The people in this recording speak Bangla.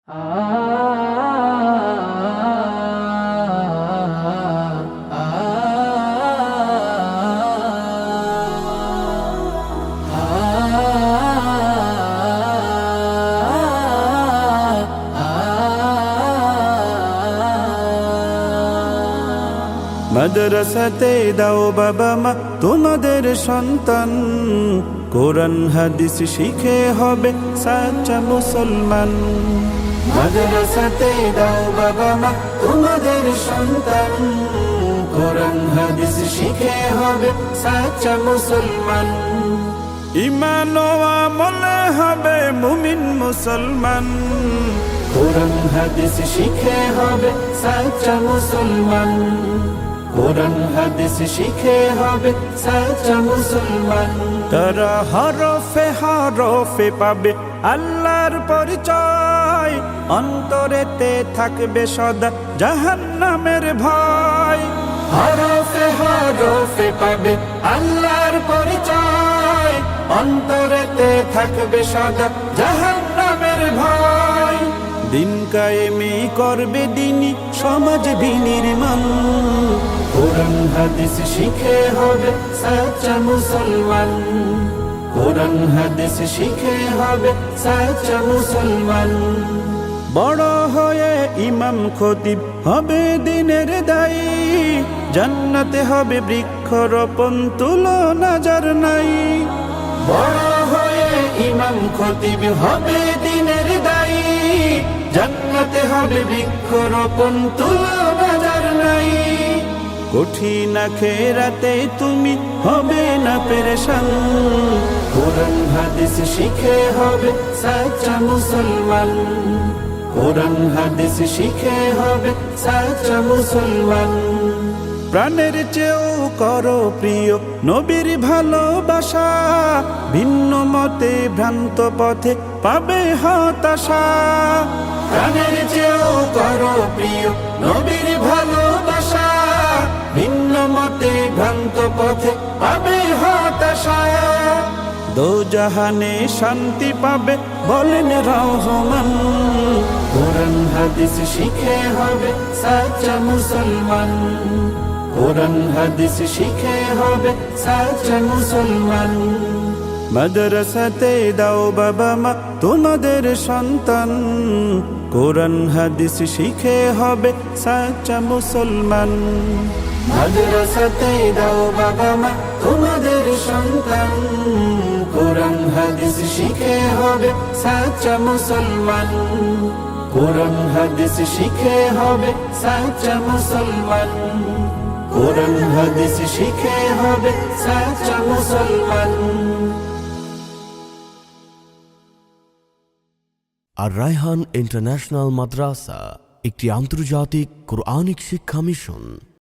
মাদ্রাসাতে দাও বাবা মা তোমাদের সন্তান, কোরআন হাদিস শিখে হবে সাচ্চা মুসলমান। মাদ্রাসাতে দাও বাবা মা তোমাদের সন্তান, কোরআন হাদিস শিখে হবে সাচ্চা মুসলমান। ঈমান ও আমলে হবে মুমিন মুসলমান, কোরআন হাদিস শিখে হবে সাচ্চা মুসলমান। কোরআন হাদিস শিখে হবে সাচ্চা মুসলমান। তারা হরফে হরফে পাবে আল্লাহর পরিচয়, অন্তরেতে থাকবে সদা জাহান্নামের ভয়। হরফে হরফে পাবে আল্লাহর পরিচয়, অন্তরেতে থাকবে সদা জাহান্নামের ভয়। দিন কায়েমি করবে দিনী সমাজ বিনির্মাণ, কোরআন হাদিস শিখে হবে সাচ্চা মুসলমান। কোরআন হাদিস শিখে হবে সাচ্চা মুসলমান। বড় হয়ে ইমাম খতিব হবে দিনের দায়ী, জান্নাতে হবে বৃক্ষরোপণ তুলনা যার নাই। বড় হয়ে ইমাম খতিব হবে দিনের দায়ী, জান্নাতে হবে বৃক্ষরোপণ তুলনা যার নাই। কঠিন আখিরাতে তুমি হবে না পেরেশান, কোরআন হাদিস শিখে হবে সাচ্চা মুসলমান। কোরআন হাদিস শিখে হবে সাচ্চা মুসলমান। প্রাণের চেয়েও করো প্রিয় নবীর ভালোবাসা, ভিন্ন মতে ভ্রান্ত পথে পাবে হতাশা। প্রাণের চেয়েও করো প্রিয় নবীর ভালোবাসা, ভিন্ন মতে ভ্রান্ত পথে পাবে হতাশা। দোজাহানে শান্তি পাবে বলেন রহমান, কোরআন হাদিস শিখে হবে সাচ্চা মুসলমান। কোরআন হাদিস শিখে হবে সাচ্চা মুসলমান। মাদ্রাসাতে দাও বাবা মা তোমাদের সন্তান, কোরআন হাদিস শিখে হবে সাচ্চা মুসলমান। মাদ্রাসাতে দাও বাবা মা তোমাদের সন্তান, কোরআন হাদিস শিখে হবে সাচ্চা মুসলমান। কোরআন হাদিস শিখে হবে সাচ্চা মুসলমান। কোরআন হাদিস শিখে হবে সাচ্চা মুসলমান। আর রায়হান ইন্টারন্যাশনাল মাদ্রাসা একটি আন্তর্জাতিক কোরআনিক শিক্ষা মিশন।